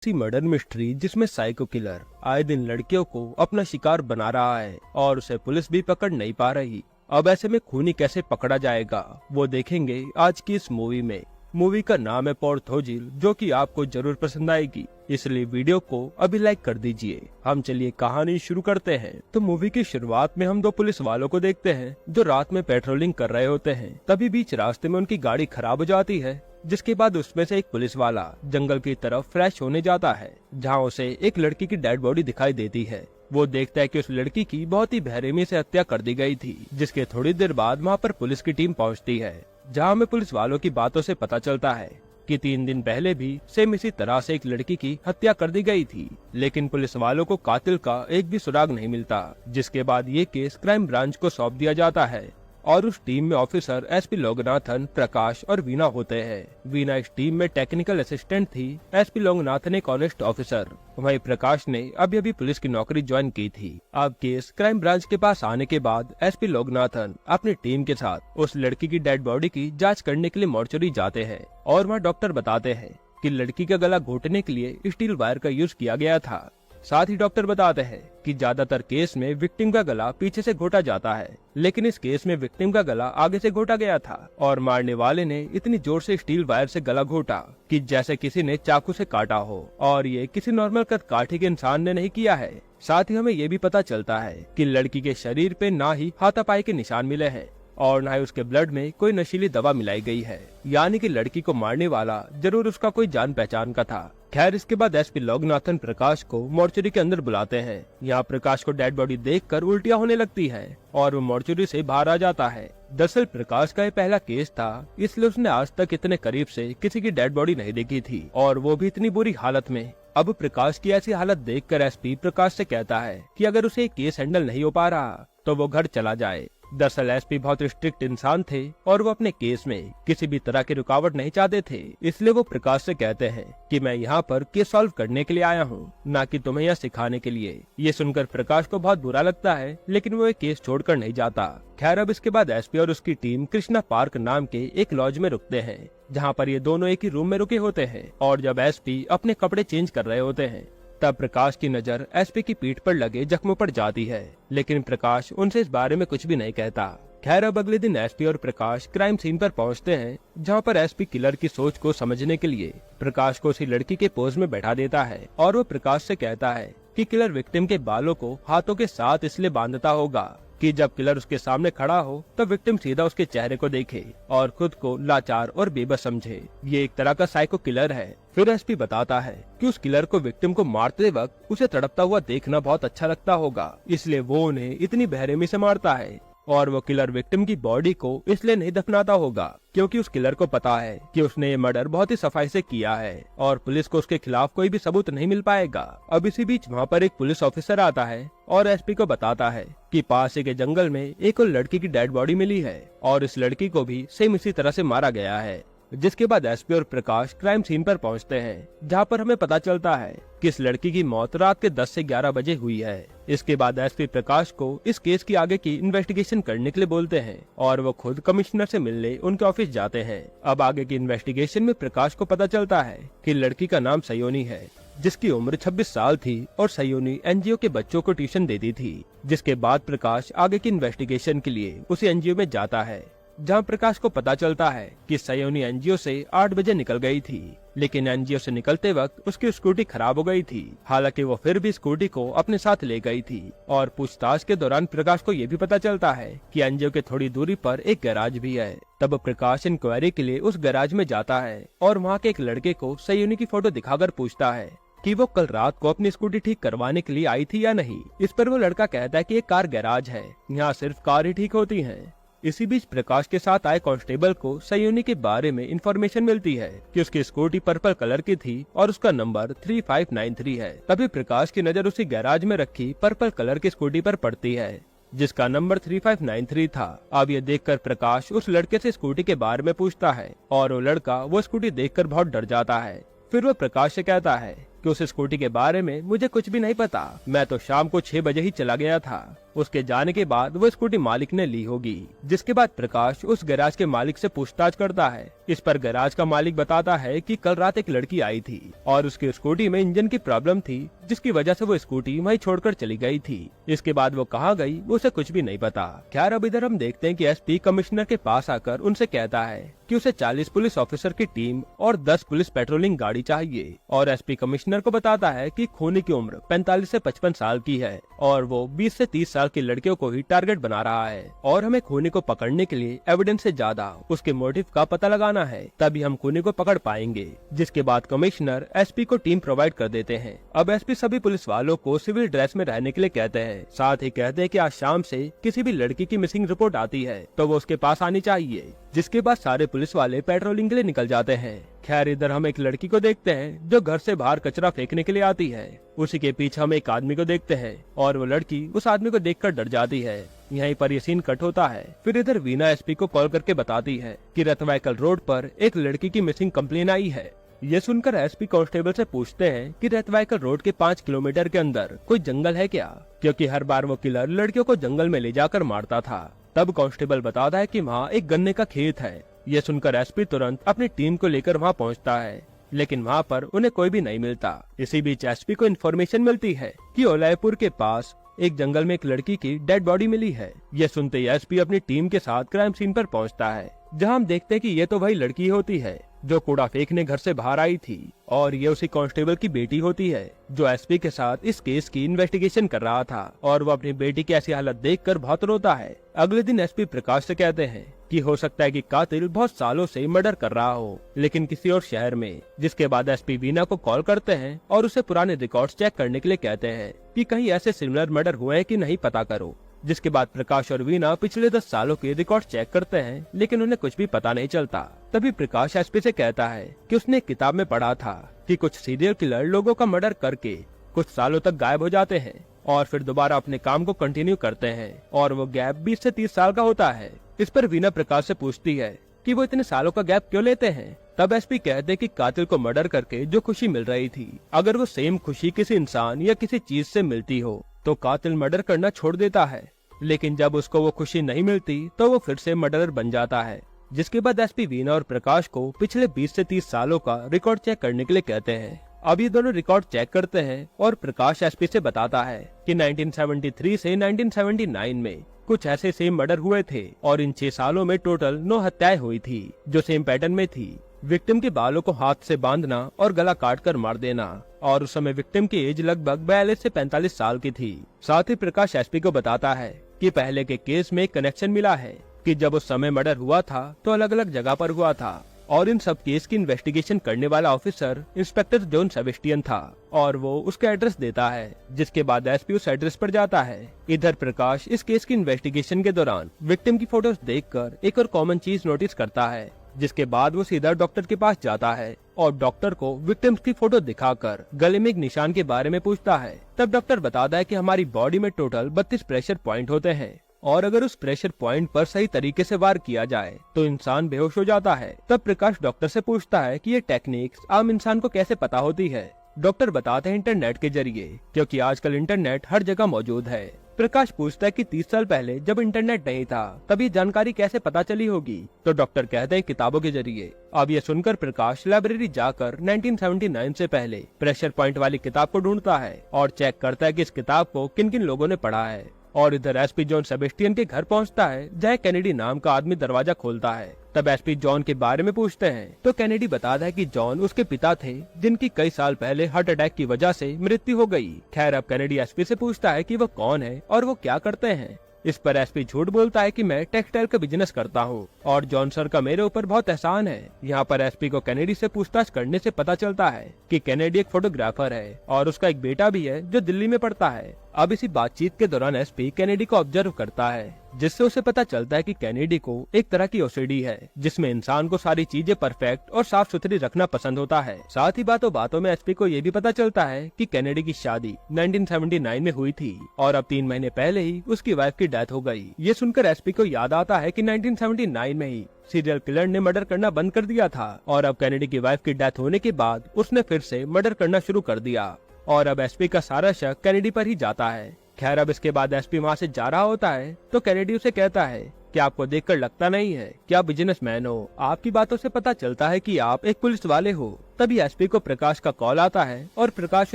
सी murder mystery जिसमें psycho killer आए दिन लड़कियों को अपना शिकार बना रहा है और उसे पुलिस भी पकड़ नहीं पा रही। अब ऐसे में खूनी कैसे पकड़ा जाएगा वो देखेंगे आज की इस मूवी में। मूवी का नाम है पोर्थोजिल, जो कि आपको जरूर पसंद आएगी, इसलिए वीडियो को अभी लाइक कर दीजिए। हम चलिए कहानी शुरू करते हैं। तो मूवी की शुरुआत में हम दो पुलिस वालों को देखते हैं जो रात में पेट्रोलिंग कर रहे होते हैं। तभी बीच रास्ते में उनकी गाड़ी खराब हो जाती है, जिसके बाद उसमें से एक पुलिस वाला जंगल की तरफ फ्रेश होने जाता है, जहाँ उसे एक लड़की की डेड बॉडी दिखाई देती है। वो देखता है कि उस लड़की की बहुत ही बेरहमी से हत्या कर दी गई थी, जिसके थोड़ी देर बाद वहाँ पर पुलिस की टीम पहुँचती है, जहाँ हमें पुलिस वालों की बातों से पता चलता है कि 3 दिन पहले भी सेम इसी तरह से एक लड़की की हत्या कर दी गई थी, लेकिन पुलिस वालों को कातिल का एक भी सुराग नहीं मिलता। जिसके बाद ये केस क्राइम ब्रांच को सौंप दिया जाता है और उस टीम में ऑफिसर एसपी लोगनाथन, प्रकाश और वीना होते हैं। वीना इस टीम में टेक्निकल असिस्टेंट थी, एसपी लोगनाथन एक ऑनेस्ट ऑफिसर, वहीं प्रकाश ने अभी अभी पुलिस की नौकरी ज्वाइन की थी। अब केस क्राइम ब्रांच के पास आने के बाद एसपी लोगनाथन अपनी टीम के साथ उस लड़की की डेड बॉडी की जाँच करने के लिए मॉर्चरी जाते हैं और वहाँ डॉक्टर बताते हैं कि लड़की का गला घोटने के लिए स्टील वायर का यूज किया गया था। साथ ही डॉक्टर बताते हैं कि ज्यादातर केस में विक्टिम का गला पीछे से घोटा जाता है, लेकिन इस केस में विक्टिम का गला आगे से घोटा गया था और मारने वाले ने इतनी जोर से स्टील वायर से गला घोटा कि जैसे किसी ने चाकू से काटा हो, और ये किसी नॉर्मल कद काठी के इंसान ने नहीं किया है। साथ ही हमें ये भी पता चलता है कि लड़की के शरीर पे ना ही हाथापाई के निशान मिले हैं और न ही उसके ब्लड में कोई नशीली दवा मिलाई गई है, यानी कि लड़की को मारने वाला जरूर उसका कोई जान पहचान का था। खैर, इसके बाद एसपी लोगनाथन प्रकाश को मॉर्चरी के अंदर बुलाते हैं। यहाँ प्रकाश को डेड बॉडी देखकर उल्टियाँ होने लगती है और वो मॉर्चरी से बाहर आ जाता है। दरअसल प्रकाश का ये पहला केस था, इसलिए उसने आज तक इतने करीब से किसी की डेड बॉडी नहीं देखी थी, और वो भी इतनी बुरी हालत में। अब प्रकाश की ऐसी हालत देखकर एसपी प्रकाश से कहता है कि अगर उसे केस हैंडल नहीं हो पा रहा तो वो घर चला जाए। दरअसल एसपी बहुत स्ट्रिक्ट इंसान थे और वो अपने केस में किसी भी तरह की रुकावट नहीं चाहते थे, इसलिए वो प्रकाश से कहते हैं कि मैं यहाँ पर केस सॉल्व करने के लिए आया हूँ, ना कि तुम्हें यहाँ सिखाने के लिए। ये सुनकर प्रकाश को बहुत बुरा लगता है, लेकिन वो ये केस छोड़कर नहीं जाता। खैर, अब इसके बाद एसपी और उसकी टीम कृष्णा पार्क नाम के एक लॉज में रुकते हैं, जहाँ पर ये दोनों एक ही रूम में रुके होते हैं। और जब एसपी अपने कपड़े चेंज कर रहे होते हैं, तब प्रकाश की नजर एसपी की पीठ पर लगे जख्मों पर जाती है, लेकिन प्रकाश उनसे इस बारे में कुछ भी नहीं कहता। खैर, अब अगले दिन एसपी और प्रकाश क्राइम सीन पर पहुंचते हैं, जहां पर एसपी किलर की सोच को समझने के लिए प्रकाश को उसी लड़की के पोज में बैठा देता है और वो प्रकाश से कहता है कि किलर विक्टिम के बालों को हाथों के साथ इसलिए बांधता होगा कि जब किलर उसके सामने खड़ा हो तो विक्टिम सीधा उसके चेहरे को देखे और खुद को लाचार और बेबस समझे। ये एक तरह का साइको किलर है। फिर एसपी बताता है कि उस किलर को विक्टिम को मारते वक्त उसे तड़पता हुआ देखना बहुत अच्छा लगता होगा, इसलिए वो उन्हें इतनी बेरहमी से मारता है। और वो किलर विक्टिम की बॉडी को इसलिए नहीं दफनाता होगा क्योंकि उस किलर को पता है कि उसने ये मर्डर बहुत ही सफाई से किया है और पुलिस को उसके खिलाफ कोई भी सबूत नहीं मिल पाएगा। अब इसी बीच वहाँ पर एक पुलिस ऑफिसर आता है और एसपी को बताता है कि पास के जंगल में एक और लड़की की डेड बॉडी मिली है और इस लड़की को भी सेम इसी तरह से मारा गया है। जिसके बाद एसपी और प्रकाश क्राइम सीन पर पहुंचते हैं, जहां पर हमें पता चलता है कि इस लड़की की मौत रात के 10 से 11 बजे हुई है। इसके बाद एसपी प्रकाश को इस केस की आगे की इन्वेस्टिगेशन करने के लिए बोलते हैं और वो खुद कमिश्नर से मिलने उनके ऑफिस जाते हैं। अब आगे की इन्वेस्टिगेशन में प्रकाश को पता चलता है कि लड़की का नाम सयोनी है, जिसकी उम्र 26 साल थी और सयोनी एनजीओ के बच्चों को ट्यूशन देती थी। जिसके बाद प्रकाश आगे की इन्वेस्टिगेशन के लिए उसी एनजीओ में जाता है, जहां प्रकाश को पता चलता है कि सयोनी एनजीओ से 8 बजे निकल गई थी, लेकिन एनजीओ से निकलते वक्त उसकी स्कूटी खराब हो गई थी। हालांकि वो फिर भी स्कूटी को अपने साथ ले गई थी। और पूछताछ के दौरान प्रकाश को ये भी पता चलता है कि एनजीओ के थोड़ी दूरी पर एक गैराज भी है। तब प्रकाश इंक्वायरी के लिए उस गैराज में जाता है और वहाँ के एक लड़के को सयोनी की फोटो दिखाकर पूछता है कि वो कल रात को अपनी स्कूटी ठीक करवाने के लिए आई थी या नहीं। इस पर वो लड़का कहता है कि एक कार गैराज है, यहाँ सिर्फ कार ही ठीक होती है। इसी बीच प्रकाश के साथ आए कांस्टेबल को सयोनी के बारे में इंफॉर्मेशन मिलती है कि उसकी स्कूटी पर्पल कलर की थी और उसका नंबर 3593 है। तभी प्रकाश की नजर उसी गैराज में रखी पर्पल कलर की स्कूटी पर पड़ती है, जिसका नंबर 3593 था। अब ये देखकर प्रकाश उस लड़के से स्कूटी के बारे में पूछता है और वो लड़का वो स्कूटी देखकर बहुत डर जाता है। फिर वो प्रकाश से कहता है कि उस स्कूटी के बारे में मुझे कुछ भी नहीं पता, मैं तो शाम को 6 बजे ही चला गया था। उसके जाने के बाद वो स्कूटी मालिक ने ली होगी। जिसके बाद प्रकाश उस गैराज के मालिक से पूछताछ करता है। इस पर गैराज का मालिक बताता है कि कल रात एक लड़की आई थी और उसकी स्कूटी में इंजन की प्रॉब्लम थी, जिसकी वजह से वो स्कूटी वहीं छोड़कर चली गई थी। इसके बाद वो कहाँ गई वो उसे कुछ भी नहीं पता। खैर अब इधर हम देखते हैं कि एसपी कमिश्नर के पास आकर उनसे कहता है कि उसे 40 पुलिस ऑफिसर की टीम और 10 पुलिस पेट्रोलिंग गाड़ी चाहिए, और एसपी कमिश्नर को बताता है कि खूनी की उम्र 45 से 55 साल की है और वो 20 से 30 साल की लड़कियों को ही टारगेट बना रहा है, और हमें खूनी को पकड़ने के लिए एविडेंस से ज्यादा उसके मोटिव का पता लगाना है, तभी हम खूनी को पकड़ पाएंगे। जिसके बाद कमिश्नर एसपी को टीम प्रोवाइड कर देते हैं। अब एसपी सभी पुलिस वालों को सिविल ड्रेस में रहने के लिए कहते हैं। साथ ही कहते हैं कि आज शाम से किसी भी लड़की की मिसिंग रिपोर्ट आती है तो वो उसके पास आनी चाहिए। जिसके बाद सारे पुलिस वाले पेट्रोलिंग के लिए निकल जाते हैं। खैर इधर हम एक लड़की को देखते हैं जो घर से बाहर कचरा फेंकने के लिए आती है। उसी के पीछे हम एक आदमी को देखते हैं और वो लड़की उस आदमी को देखकर डर जाती है। यहीं पर ये सीन कट होता है। फिर इधर वीना एसपी को कॉल करके बताती है कि रतवाइकल रोड पर एक लड़की की मिसिंग कंप्लेन आई है। ये सुनकर एसपी कांस्टेबल से पूछते हैं कि रतवाइकल रोड के 5 किलोमीटर के अंदर कोई जंगल है क्या, क्योंकि हर बार वो किलर लड़कियों को जंगल में ले जाकर मारता था। तब कांस्टेबल बताता है कि वहाँ एक गन्ने का खेत है। ये सुनकर एसपी तुरंत अपनी टीम को लेकर वहाँ पहुँचता है, लेकिन वहाँ पर उन्हें कोई भी नहीं मिलता। इसी बीच एसपी को इन्फॉर्मेशन मिलती है कि ओलायपुर के पास एक जंगल में एक लड़की की डेड बॉडी मिली है। ये सुनते ही एसपी अपनी टीम के साथ क्राइम सीन पर पहुँचता है, जहाँ हम देखते हैं कि ये तो वही लड़की होती है जो कूड़ा फेंकने घर से बाहर आई थी, और ये उसी कांस्टेबल की बेटी होती है जो एसपी के साथ इस केस की इन्वेस्टिगेशन कर रहा था, और वो अपनी बेटी की ऐसी हालत देखकर बहुत रोता है। अगले दिन एसपी प्रकाश से कहते हैं कि हो सकता है कि कातिल बहुत सालों से मर्डर कर रहा हो, लेकिन किसी और शहर में। जिसके बाद एसपी वीना को कॉल करते हैं और उसे पुराने रिकॉर्ड्स चेक करने के लिए कहते हैं कि कहीं ऐसे सिमिलर मर्डर हुए हैं कि नहीं पता करो। जिसके बाद प्रकाश और वीना पिछले 10 सालों के रिकॉर्ड चेक करते हैं, लेकिन उन्हें कुछ भी पता नहीं चलता। तभी प्रकाश एसपी से कहता है कि उसने एक किताब में पढ़ा था कि कुछ सीरियल किलर लोगों का मर्डर करके कुछ सालों तक गायब हो जाते हैं और फिर दोबारा अपने काम को कंटिन्यू करते हैं, और वो गैप 20 से 30 साल का होता है। इस पर वीना प्रकाश से पूछती है कि वो इतने सालों का गैप क्यों लेते हैं। तब एसपी कहते हैं कि कातिल को मर्डर करके जो खुशी मिल रही थी, अगर वो सेम खुशी किसी इंसान या किसी चीज से मिलती हो तो कातिल मर्डर करना छोड़ देता है, लेकिन जब उसको वो खुशी नहीं मिलती तो वो फिर से मर्डरर बन जाता है। जिसके बाद एसपी वीना और प्रकाश को पिछले 20 से 30 सालों का रिकॉर्ड चेक करने के लिए कहते हैं। अब ये दोनों रिकॉर्ड चेक करते हैं और प्रकाश एसपी से बताता है कि 1973 से 1979 में कुछ ऐसे सेम मर्डर हुए थे, और इन 6 सालों में टोटल 9 हत्याएं हुई थी जो सेम पैटर्न में थी। विक्टिम के बालों को हाथ से बांधना और गला काट कर मार देना, और उस समय विक्टिम की एज लगभग 42 से 45 साल की थी। साथ ही प्रकाश एसपी को बताता है कि पहले के केस में कनेक्शन मिला है कि जब उस समय मर्डर हुआ था तो अलग अलग जगह पर हुआ था, और इन सब केस की इन्वेस्टिगेशन करने वाला ऑफिसर इंस्पेक्टर जॉन सेबेस्टियन था, और वो उसका एड्रेस देता है। जिसके बाद एसपी उस एड्रेस पर जाता है। इधर प्रकाश इस केस की इन्वेस्टिगेशन के दौरान विक्टिम की फोटोज देखकर एक और कॉमन चीज नोटिस करता है, जिसके बाद वो सीधा डॉक्टर के पास जाता है और डॉक्टर को विक्टिम्स की फोटो दिखाकर गले में एक निशान के बारे में पूछता है। तब डॉक्टर बताता है कि हमारी बॉडी में टोटल 32 प्रेशर पॉइंट होते हैं, और अगर उस प्रेशर पॉइंट पर सही तरीके से वार किया जाए तो इंसान बेहोश हो जाता है। तब प्रकाश डॉक्टर से पूछता है कि ये टेक्निक्स आम इंसान को कैसे पता होती है। डॉक्टर बताते हैं इंटरनेट के जरिए, क्योंकि आजकल इंटरनेट हर जगह मौजूद है। प्रकाश पूछता है कि 30 साल पहले जब इंटरनेट नहीं था तब ये जानकारी कैसे पता चली होगी, तो डॉक्टर कहते हैं किताबों के जरिए। अब ये सुनकर प्रकाश लाइब्रेरी जाकर 1979 से पहले प्रेशर पॉइंट वाली किताब को ढूंढता है और चेक करता है कि इस किताब को किन किन लोगों ने पढ़ा है। और इधर एसपी जॉन सेबेस्टियन के घर पहुंचता है, जहाँ कैनेडी नाम का आदमी दरवाजा खोलता है। तब एसपी जॉन के बारे में पूछते हैं तो कैनेडी बताता है कि जॉन उसके पिता थे, जिनकी कई साल पहले हार्ट अटैक की वजह से मृत्यु हो गई। खैर अब कैनेडी एसपी से पूछता है कि वो कौन है और वो क्या करते हैं। इस पर एसपी झूठ बोलता है कि मैं टेक्सटाइल का बिजनेस करता हूँ और जॉन सर का मेरे ऊपर बहुत एहसान है। यहाँ पर एसपी को कैनेडी से पूछताछ करने से पता चलता है कि कैनेडी एक फोटोग्राफर है और उसका एक बेटा भी है जो दिल्ली में पढ़ता है। अब इसी बातचीत के दौरान एसपी कैनेडी को ऑब्जर्व करता है, जिससे उसे पता चलता है कि कैनेडी को एक तरह की ओसीडी है, जिसमें इंसान को सारी चीजें परफेक्ट और साफ सुथरी रखना पसंद होता है। साथ ही बातों बातों में एसपी को ये भी पता चलता है कि कैनेडी की शादी 1979 में हुई थी और अब 3 महीने पहले ही उसकी वाइफ की डेथ हो गई। ये सुनकर एसपी को याद आता है कि 1979 में ही सीरियल किलर ने मर्डर करना बंद कर दिया था, और अब कैनेडी की वाइफ की डेथ होने के बाद उसने फिर से मर्डर करना शुरू कर दिया, और अब एसपी का सारा शक कैनेडी पर ही जाता है। खैर अब इसके बाद एसपी वहाँ से जा रहा होता है तो कैनेडी उसे कहता है कि आपको देखकर लगता नहीं है कि आप बिजनेसमैन हो, आपकी बातों से पता चलता है कि आप एक पुलिस वाले हो। तभी एसपी को प्रकाश का कॉल आता है और प्रकाश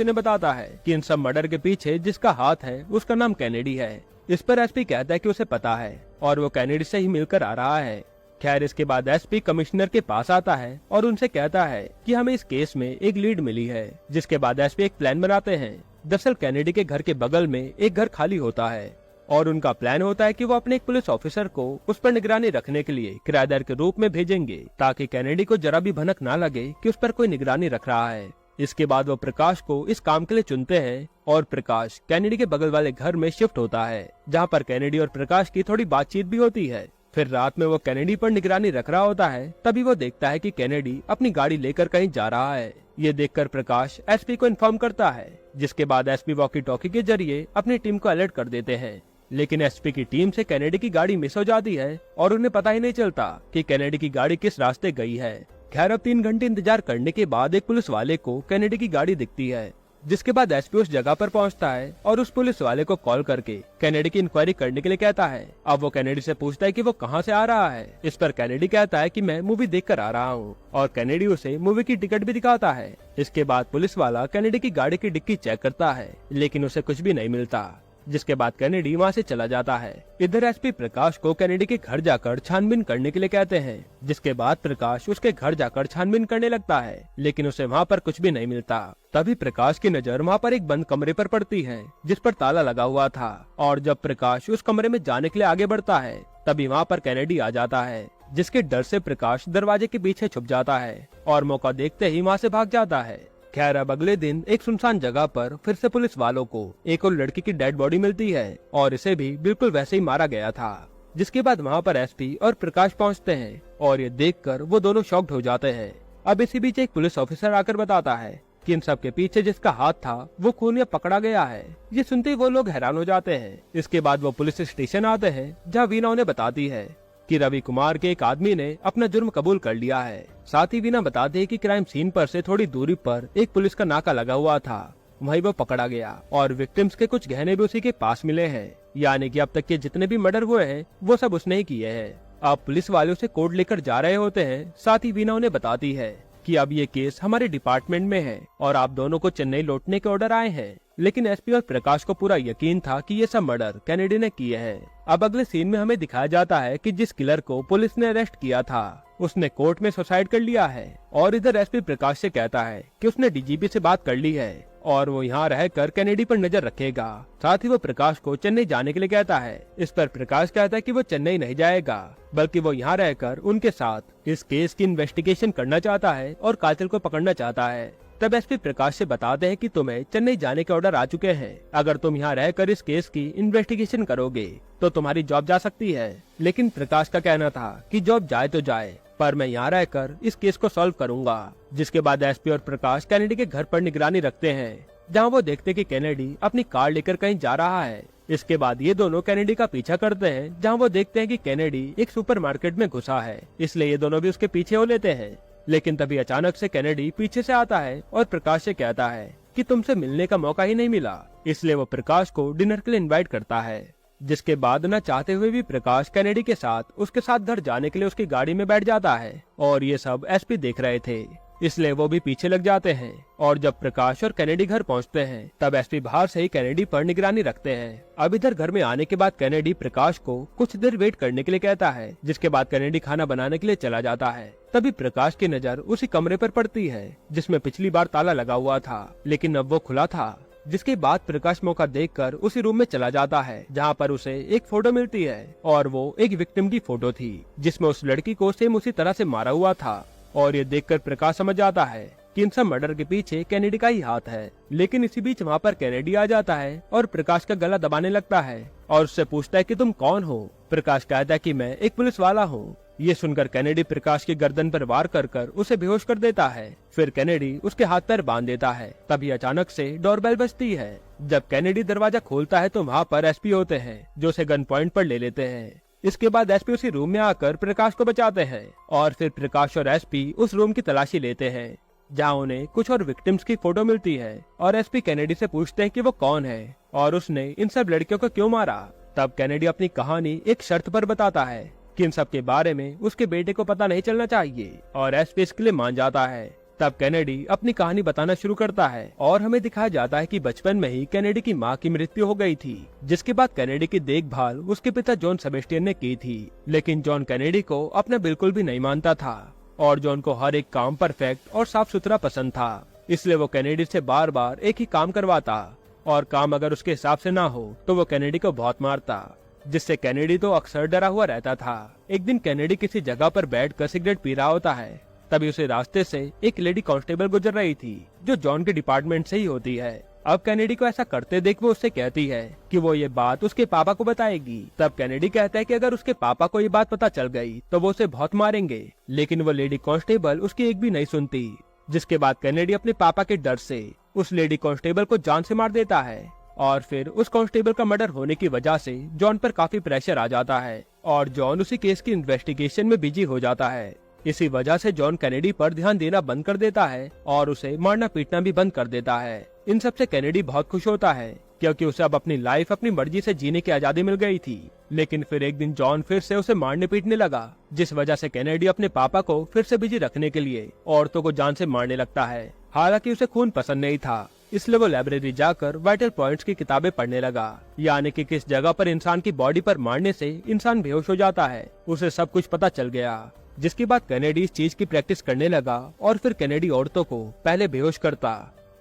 उन्हें बताता है कि इन सब मर्डर के पीछे जिसका हाथ है उसका नाम कैनेडी है। इस पर एसपी कहता है कि उसे पता है और वो कैनेडी से ही मिलकर आ रहा है। खैर इसके बाद एसपी कमिश्नर के पास आता है और उनसे कहता है कि हमें इस केस में एक लीड मिली है। जिसके बाद एसपी एक प्लान बनाते हैं। दरअसल कैनेडी के घर के बगल में एक घर खाली होता है और उनका प्लान होता है कि वो अपने एक पुलिस ऑफिसर को उस पर निगरानी रखने के लिए किराएदार के रूप में भेजेंगे ताकि कैनेडी को जरा भी भनक ना लगे कि उस पर कोई निगरानी रख रहा है। इसके बाद वो प्रकाश को इस काम के लिए चुनते हैं और प्रकाश कैनेडी के बगल वाले घर में शिफ्ट होता है जहाँ पर कैनेडी और प्रकाश की थोड़ी बातचीत भी होती है। फिर रात में वो कैनेडी पर निगरानी रख रहा होता है। तभी वो देखता है कि कैनेडी अपनी गाड़ी लेकर कहीं जा रहा है। ये देखकर प्रकाश एसपी को इन्फॉर्म करता है। जिसके बाद एसपी वॉकी टॉकी के जरिए अपनी टीम को अलर्ट कर देते हैं। लेकिन एसपी की टीम से कैनेडी की गाड़ी मिस हो जाती है और उन्हें पता ही नहीं चलता कि कैनेडी की गाड़ी किस रास्ते गई है। खैर अब 3 घंटे इंतजार करने के बाद एक पुलिस वाले को कैनेडी की गाड़ी दिखती है। जिसके बाद एसपी उस जगह पर पहुंचता है और उस पुलिस वाले को कॉल करके कैनेडी की इंक्वायरी करने के लिए कहता है। अब वो कैनेडी से पूछता है कि वो कहां से आ रहा है। इस पर कैनेडी कहता है कि मैं मूवी देखकर आ रहा हूं और कैनेडी उसे मूवी की टिकट भी दिखाता है। इसके बाद पुलिस वाला कैनेडी की गाड़ी की डिक्की चेक करता है लेकिन उसे कुछ भी नहीं मिलता। जिसके बाद कैनेडी वहाँ से चला जाता है। इधर एसपी प्रकाश को कैनेडी के घर जाकर छानबीन करने के लिए कहते हैं। जिसके बाद प्रकाश उसके घर जाकर छानबीन करने लगता है लेकिन उसे वहाँ पर कुछ भी नहीं मिलता। तभी प्रकाश की नजर वहाँ पर एक बंद कमरे पर पड़ती है जिस पर ताला लगा हुआ था और जब प्रकाश उस कमरे में जाने के लिए आगे बढ़ता है तभी वहाँ पर कैनेडी आ जाता है। जिसके डर से प्रकाश दरवाजे के पीछे छुप जाता है और मौका देखते ही वहाँ से भाग जाता है। खैर अब अगले दिन एक सुनसान जगह पर फिर से पुलिस वालों को एक और लड़की की डेड बॉडी मिलती है और इसे भी बिल्कुल वैसे ही मारा गया था। जिसके बाद वहाँ पर एसपी और प्रकाश पहुँचते हैं और ये देखकर वो दोनों शॉक्ड हो जाते हैं। अब इसी बीच एक पुलिस ऑफिसर आकर बताता है कि इन सब के पीछे जिसका हाथ था वो खूनिया पकड़ा गया है। ये सुनते ही वो लोग हैरान हो जाते हैं। इसके बाद वो पुलिस स्टेशन आते हैं जहाँ वीना उन्हें बताती है कि रवि कुमार के एक आदमी ने अपना जुर्म कबूल कर लिया है। साथ ही वीना बताते हैं कि क्राइम सीन पर से थोड़ी दूरी पर एक पुलिस का नाका लगा हुआ था, वहीं वो पकड़ा गया और विक्टिम्स के कुछ गहने भी उसी के पास मिले हैं। यानी कि अब तक के जितने भी मर्डर हुए हैं वो सब उसने ही किए हैं। अब पुलिस वाले उसे कोर्ट लेकर जा रहे होते हैं। साथ ही वीना उन्हें बताती है कि अब ये केस हमारे डिपार्टमेंट में है और आप दोनों को चेन्नई लौटने के ऑर्डर आए हैं। लेकिन एसपी और प्रकाश को पूरा यकीन था कि ये सब मर्डर कैनेडी ने किए हैं। अब अगले सीन में हमें दिखाया जाता है कि जिस किलर को पुलिस ने अरेस्ट किया था उसने कोर्ट में सुसाइड कर लिया है और इधर एसपी प्रकाश से कहता है कि उसने डीजीपी से बात कर ली है और वो यहाँ रहकर कैनेडी पर नजर रखेगा। साथ ही वो प्रकाश को चेन्नई जाने के लिए कहता है। इस पर प्रकाश कहता है कि वो चेन्नई नहीं जाएगा बल्कि वो यहाँ रहकर उनके साथ इस केस की इन्वेस्टिगेशन करना चाहता है और कातिल को पकड़ना चाहता है। तब एसपी प्रकाश से बताते हैं कि तुम्हें चेन्नई जाने के ऑर्डर आ चुके हैं। अगर तुम यहाँ रहकर इस केस की इन्वेस्टिगेशन करोगे तो तुम्हारी जॉब जा सकती है। लेकिन प्रकाश का कहना था कि जॉब जाए तो जाए पर मैं यहाँ रहकर इस केस को सॉल्व करूंगा। जिसके बाद एसपी और प्रकाश कैनेडी के घर पर निगरानी रखते हैं जहाँ वो देखते कि कैनेडी अपनी कार लेकर कहीं जा रहा है। इसके बाद ये दोनों कैनेडी का पीछा करते हैं जहाँ वो देखते हैं कि कैनेडी एक सुपरमार्केट में घुसा है, इसलिए ये दोनों भी उसके पीछे हो लेते हैं। लेकिन तभी अचानक से कैनेडी पीछे से आता है और प्रकाश से कहता है कि तुमसे मिलने का मौका ही नहीं मिला, इसलिए वो प्रकाश को डिनर के लिए इनवाइट करता है। जिसके बाद न चाहते हुए भी प्रकाश कैनेडी के साथ उसके साथ घर जाने के लिए उसकी गाड़ी में बैठ जाता है और ये सब एसपी देख रहे थे, इसलिए वो भी पीछे लग जाते हैं। और जब प्रकाश और कैनेडी घर पहुंचते हैं तब एसपी बाहर से ही कैनेडी पर निगरानी रखते हैं। अब इधर घर में आने के बाद कैनेडी प्रकाश को कुछ देर वेट करने के लिए कहता है। जिसके बाद कैनेडी खाना बनाने के लिए चला जाता है। तभी प्रकाश की नजर उसी कमरे पर पड़ती है जिसमें पिछली बार ताला लगा हुआ था, लेकिन अब वो खुला था। जिसके बाद प्रकाश मौका देखकर उसी रूम में चला जाता है जहाँ पर उसे एक फोटो मिलती है और वो एक विक्टिम की फोटो थी जिसमें उस लड़की को सेम उसी तरह से मारा हुआ था। और ये देखकर प्रकाश समझ जाता है कि इन सब मर्डर के पीछे कैनेडी का ही हाथ है। लेकिन इसी बीच वहाँ पर कैनेडी आ जाता है और प्रकाश का गला दबाने लगता है और उससे पूछता है कि तुम कौन हो। प्रकाश कहता है कि मैं एक पुलिस वाला हूँ। ये सुनकर कैनेडी प्रकाश की गर्दन पर वार कर उसे बेहोश कर देता है। फिर कैनेडी उसके हाथ पैर बांध देता है। तभी अचानक से डोरबेल बजती है। जब कैनेडी दरवाजा खोलता है तो वहाँ पर एसपी होते हैं जो उसे गन पॉइंट पर ले लेते हैं। इसके बाद एसपी उसी रूम में आकर प्रकाश को बचाते हैं और फिर प्रकाश और एसपी उस रूम की तलाशी लेते हैं जहाँ उन्हें कुछ और विक्टिम्स की फोटो मिलती है और एसपी कैनेडी से पूछते हैं कि वो कौन है और उसने इन सब लड़कियों को क्यों मारा। तब कैनेडी अपनी कहानी एक शर्त पर बताता है कि इन सब के बारे में उसके बेटे को पता नहीं चलना चाहिए, और एसपी इसके लिए मान जाता है। तब कैनेडी अपनी कहानी बताना शुरू करता है और हमें दिखाया जाता है कि बचपन में ही कैनेडी की मां की मृत्यु हो गई थी, जिसके बाद कैनेडी की देखभाल उसके पिता जॉन सेबेस्टियन ने की थी। लेकिन जॉन कैनेडी को अपना बिल्कुल भी नहीं मानता था और जॉन को हर एक काम परफेक्ट और साफ सुथरा पसंद था, इसलिए वो कैनेडी से बार बार एक ही काम करवाता, और काम अगर उसके हिसाब से ना हो तो वो कैनेडी को बहुत मारता, जिससे कैनेडी तो अक्सर डरा हुआ रहता था। एक दिन कैनेडी किसी जगह पर बैठकर सिगरेट पी रहा होता है, तभी उसे रास्ते से एक लेडी कांस्टेबल गुजर रही थी जो जॉन के डिपार्टमेंट से ही होती है। अब कैनेडी को ऐसा करते देख वो उससे कहती है कि वो ये बात उसके पापा को बताएगी। तब कैनेडी कहता है कि अगर उसके पापा को ये बात पता चल गई तो वो उसे बहुत मारेंगे, लेकिन वो लेडी कांस्टेबल उसकी एक भी नहीं सुनती, जिसके बाद कैनेडी अपने पापा के डर से उस लेडी कांस्टेबल को जान से मार देता है। और फिर उस कांस्टेबल का मर्डर होने की वजह से जॉन पर काफी प्रेशर आ जाता है और जॉन उसी केस की इन्वेस्टिगेशन में बिजी हो जाता है। इसी वजह से जॉन कैनेडी पर ध्यान देना बंद कर देता है और उसे मारना पीटना भी बंद कर देता है। इन सब से कैनेडी बहुत खुश होता है क्योंकि उसे अब अपनी लाइफ अपनी मर्जी से जीने की आजादी मिल गई थी। लेकिन फिर एक दिन जॉन फिर से उसे मारने पीटने लगा, जिस वजह से कैनेडी अपने पापा को फिर से बिजी रखने के लिए औरतों को जान से मारने लगता है। हालांकि उसे खून पसंद नहीं था, इसलिए वो लाइब्रेरी जाकर वाइटल पॉइंट्स की किताबें पढ़ने लगा, यानी कि किस जगह पर इंसान की बॉडी पर मारने से इंसान बेहोश हो जाता है। उसे सब कुछ पता चल गया, जिसके बाद कैनेडी इस चीज की प्रैक्टिस करने लगा और फिर कैनेडी औरतों को पहले बेहोश करता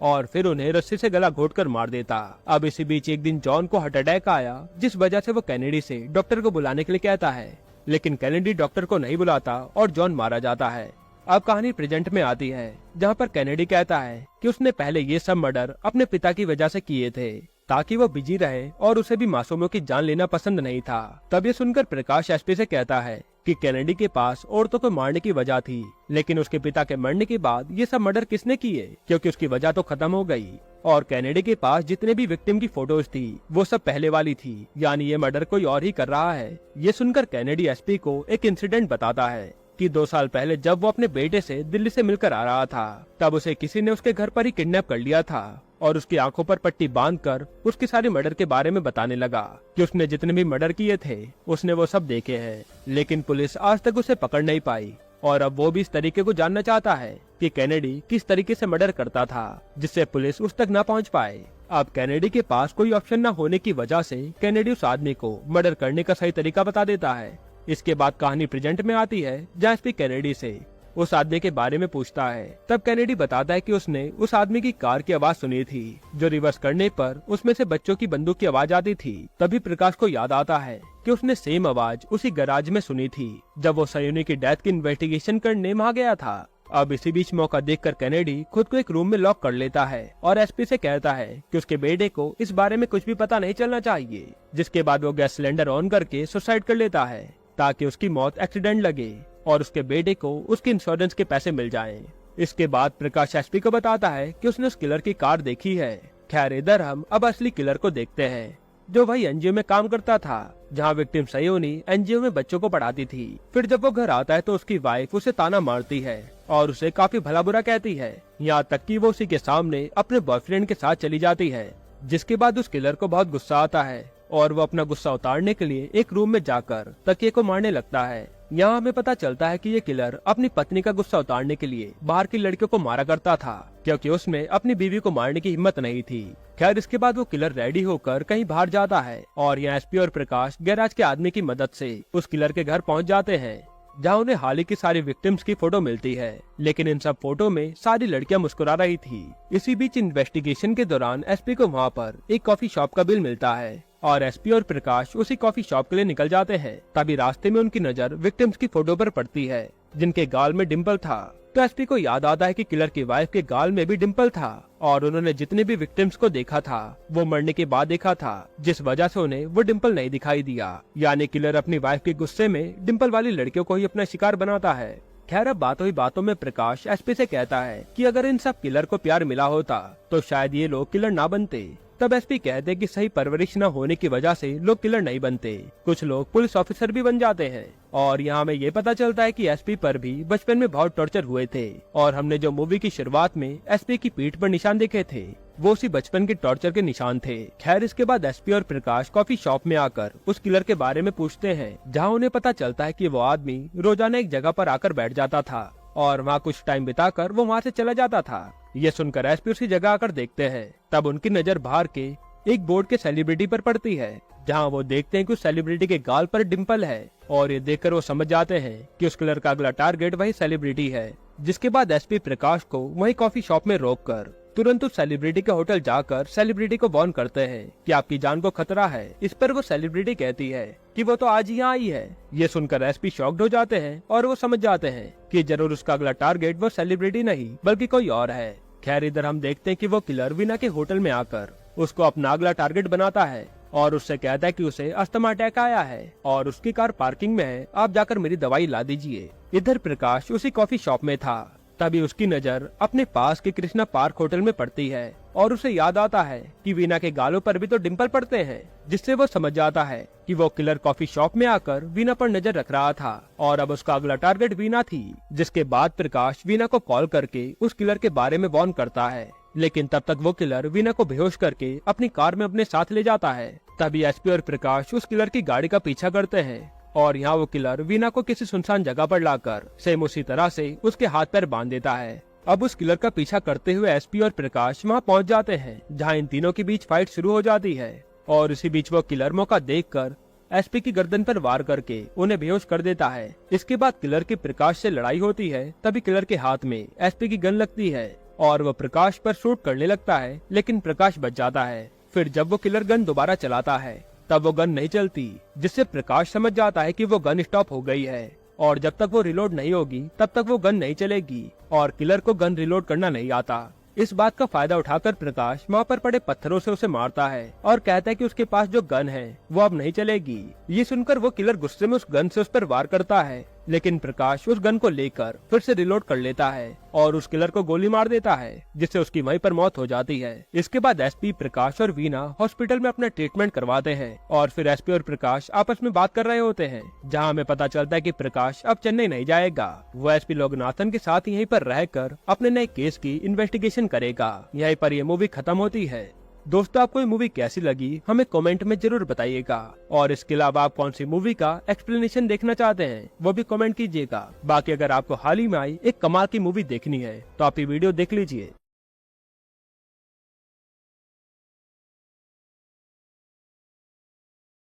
और फिर उन्हें रस्सी से गला घोंटकर मार देता। अब इसी बीच एक दिन जॉन को हार्ट अटैक आया, जिस वजह से वो कैनेडी से डॉक्टर को बुलाने के लिए कहता है, लेकिन कैनेडी डॉक्टर को नहीं बुलाता और जॉन मारा जाता है। अब कहानी प्रेजेंट में आती है, जहाँ पर कैनेडी कहता है कि उसने पहले ये सब मर्डर अपने पिता की वजह से किए थे ताकि वो बिजी रहे और उसे भी मासूमों की जान लेना पसंद नहीं था। तब ये सुनकर प्रकाश एसपी से कहता है कि कैनेडी के पास औरतों को मारने की वजह थी, लेकिन उसके पिता के मरने के बाद ये सब मर्डर किसने किए, क्योंकि उसकी वजह तो खत्म हो गई। और कैनेडी के पास जितने भी विक्टिम की फोटोज थी वो सब पहले वाली थी, यानी ये मर्डर कोई और ही कर रहा है। ये सुनकर कैनेडी एसपी को एक इंसिडेंट बताता है कि 2 साल पहले जब वो अपने बेटे से दिल्ली से मिलकर आ रहा था, तब उसे किसी ने उसके घर पर ही किडनैप कर लिया था और उसकी आंखों पर पट्टी बांधकर उसकी सारी मर्डर के बारे में बताने लगा कि उसने जितने भी मर्डर किए थे उसने वो सब देखे हैं, लेकिन पुलिस आज तक उसे पकड़ नहीं पाई। और अब वो भी इस तरीके को जानना चाहता है कि कैनेडी किस तरीके से मर्डर करता था, जिससे पुलिस उस तक न पहुंच पाए। अब कैनेडी के पास कोई ऑप्शन न होने की वजह से कैनेडी उस आदमी को मर्डर करने का सही तरीका बता देता है। इसके बाद कहानी प्रेजेंट में आती है, जहाँ एसपी कैनेडी से उस आदमी के बारे में पूछता है। तब कैनेडी बताता है कि उसने उस आदमी की कार की आवाज सुनी थी, जो रिवर्स करने पर उसमें से बच्चों की बंदूक की आवाज आती थी। तभी प्रकाश को याद आता है कि उसने सेम आवाज उसी गैराज में सुनी थी जब वो सयोनी की डेथ की इन्वेस्टिगेशन करने वहाँ गया था। अब इसी बीच मौका देखकर कैनेडी खुद को एक रूम में लॉक कर लेता है और एसपी से कहता है कि उसके बेटे को इस बारे में कुछ भी पता नहीं चलना चाहिए। जिसके बाद वो गैस सिलेंडर ऑन करके सुसाइड कर लेता है ताकि उसकी मौत एक्सीडेंट लगे और उसके बेटे को उसके इंश्योरेंस के पैसे मिल जाएं। इसके बाद प्रकाश एसपी को बताता है कि उसने उस किलर की कार देखी है। खैर इधर हम अब असली किलर को देखते हैं, जो वही एनजीओ में काम करता था, जहां विक्टिम सयोनी एनजीओ में बच्चों को पढ़ाती थी। फिर जब वो घर आता है तो उसकी वाइफ उसे ताना मारती है और उसे काफी भला बुरा कहती है, यहाँ तक कि वो उसी के सामने अपने बॉयफ्रेंड के साथ चली जाती है। जिसके बाद उस किलर को बहुत गुस्सा आता है और वो अपना गुस्सा उतारने के लिए एक रूम में जाकर तकिए को मारने लगता है। यहाँ हमें पता चलता है कि ये किलर अपनी पत्नी का गुस्सा उतारने के लिए बाहर की लड़कियों को मारा करता था, क्योंकि उसमें अपनी बीवी को मारने की हिम्मत नहीं थी। खैर इसके बाद वो किलर रेडी होकर कहीं बाहर जाता है और यहाँ एसपी और प्रकाश गैराज के आदमी की मदद से उस किलर के घर पहुँच जाते हैं, जहाँ उन्हें हाल ही की सारी विक्टिम्स की फोटो मिलती है। लेकिन इन सब फोटो में सारी लड़कियां मुस्कुरा रही थी। इसी बीच इन्वेस्टिगेशन के दौरान एसपी को वहाँ पर एक कॉफी शॉप का बिल मिलता है और एसपी और प्रकाश उसी कॉफी शॉप के लिए निकल जाते हैं। तभी रास्ते में उनकी नजर विक्टिम्स की फोटो पर पड़ती है, जिनके गाल में डिम्पल था। तो एसपी को याद आता है कि किलर की वाइफ के गाल में भी डिम्पल था और उन्होंने जितने भी विक्टिम्स को देखा था वो मरने के बाद देखा था, जिस वजह से उन्हें वो डिम्पल नहीं दिखाई दिया। यानी किलर अपनी वाइफ के गुस्से में डिम्पल वाली लड़कियों को ही अपना शिकार बनाता है। खैर अब बातों ही बातों में प्रकाश एसपी से कहता है कि अगर इन सब किलर को प्यार मिला होता तो शायद ये लोग किलर ना बनते। तब एसपी कहते कि सही परवरिश न होने की वजह से लोग किलर नहीं बनते, कुछ लोग पुलिस ऑफिसर भी बन जाते हैं। और यहाँ हमें ये पता चलता है कि एसपी पर भी बचपन में बहुत टॉर्चर हुए थे और हमने जो मूवी की शुरुआत में एसपी की पीठ पर निशान देखे थे वो उसी बचपन के टॉर्चर के निशान थे। खैर इसके बाद एसपी और प्रकाश कॉफी शॉप में आकर उस किलर के बारे में पूछते हैं, जहाँ उन्हें पता चलता है कि वो आदमी रोजाना एक जगह पर आकर बैठ जाता था और वहाँ कुछ टाइम बिताकर वो वहाँ से चला जाता था। ये सुनकर एसपी उसी जगह आकर देखते हैं। तब उनकी नजर बाहर के एक बोर्ड के सेलिब्रिटी पर पड़ती है, जहाँ वो देखते हैं कि उस सेलिब्रिटी के गाल पर डिम्पल है और ये देखकर वो समझ जाते हैं कि उस किलर का अगला टारगेट वही सेलिब्रिटी है। जिसके बाद एसपी प्रकाश को वही कॉफी शॉप में रोककर तुरंत उस सेलिब्रिटी के होटल जाकर सेलिब्रिटी को वार्न करते हैं कि आपकी जान को खतरा है। इस पर वो सेलिब्रिटी कहती है कि वो तो आज ही आई है। ये सुनकर एसपी शॉक्ड हो जाते हैं और वो समझ जाते हैं कि जरूर उसका अगला टारगेट वो सेलिब्रिटी नहीं बल्कि कोई और है। खैर इधर हम देखते हैं कि वो किलर वीना के होटल में आकर उसको अपना अगला टारगेट बनाता है और उससे कहता है कि उसे अस्थमा अटैक आया है और उसकी कार पार्किंग में है, आप जाकर मेरी दवाई ला दीजिए। इधर प्रकाश उसी कॉफी शॉप में था, तभी उसकी नजर अपने पास के कृष्णा पार्क होटल में पड़ती है और उसे याद आता है कि वीना के गालों पर भी तो डिम्पल पड़ते हैं, जिससे वो समझ जाता है कि वो किलर कॉफी शॉप में आकर वीना पर नजर रख रहा था और अब उसका अगला टारगेट वीना थी। जिसके बाद प्रकाश वीना को कॉल करके उस किलर के बारे में वार्न करता है, लेकिन तब तक वो किलर वीना को बेहोश करके अपनी कार में अपने साथ ले जाता है। तभी एसपी और प्रकाश उस किलर की गाड़ी का पीछा करते हैं और यहाँ वो किलर वीना को किसी सुनसान जगह पर लाकर सेम उसी तरह से उसके हाथ पैर बांध देता है। अब उस किलर का पीछा करते हुए एसपी और प्रकाश वहाँ पहुँच जाते हैं, जहाँ इन तीनों के बीच फाइट शुरू हो जाती है और इसी बीच वो किलर मौका देखकर एसपी की गर्दन पर वार करके उन्हें बेहोश कर देता है। इसके बाद किलर की प्रकाश से लड़ाई होती है, तभी किलर के हाथ में एसपी की गन लगती है और वो प्रकाश पर शूट करने लगता है, लेकिन प्रकाश बच जाता है। फिर जब वो किलर गन दोबारा चलाता है तब वो गन नहीं चलती, जिससे प्रकाश समझ जाता है कि वो गन स्टॉप हो गई है और जब तक वो रिलोड नहीं होगी तब तक वो गन नहीं चलेगी और किलर को गन रिलोड करना नहीं आता। इस बात का फायदा उठाकर प्रकाश वहाँ पर पड़े पत्थरों से उसे मारता है और कहता है कि उसके पास जो गन है वो अब नहीं चलेगी। ये सुनकर वो किलर गुस्से में उस गन से उस पर वार करता है, लेकिन प्रकाश उस गन को लेकर फिर से रिलोड कर लेता है और उस किलर को गोली मार देता है, जिससे उसकी वहीं पर मौत हो जाती है। इसके बाद एसपी प्रकाश और वीना हॉस्पिटल में अपना ट्रीटमेंट करवाते हैं और फिर एसपी और प्रकाश आपस में बात कर रहे होते हैं, जहां हमें पता चलता है कि प्रकाश अब चेन्नई नहीं जाएगा, वो एसपी लोगनाथन के साथ यहीं पर रहकर अपने नए केस की इन्वेस्टिगेशन करेगा। यहीं पर ये मूवी खत्म होती है। दोस्तों आपको ये मूवी कैसी लगी हमें कमेंट में जरूर बताइएगा और इसके अलावा आप कौन सी मूवी का एक्सप्लेनेशन देखना चाहते हैं वो भी कमेंट कीजिएगा। बाकी अगर आपको हाल ही में आई एक कमाल की मूवी देखनी है तो आप ये वीडियो देख लीजिए।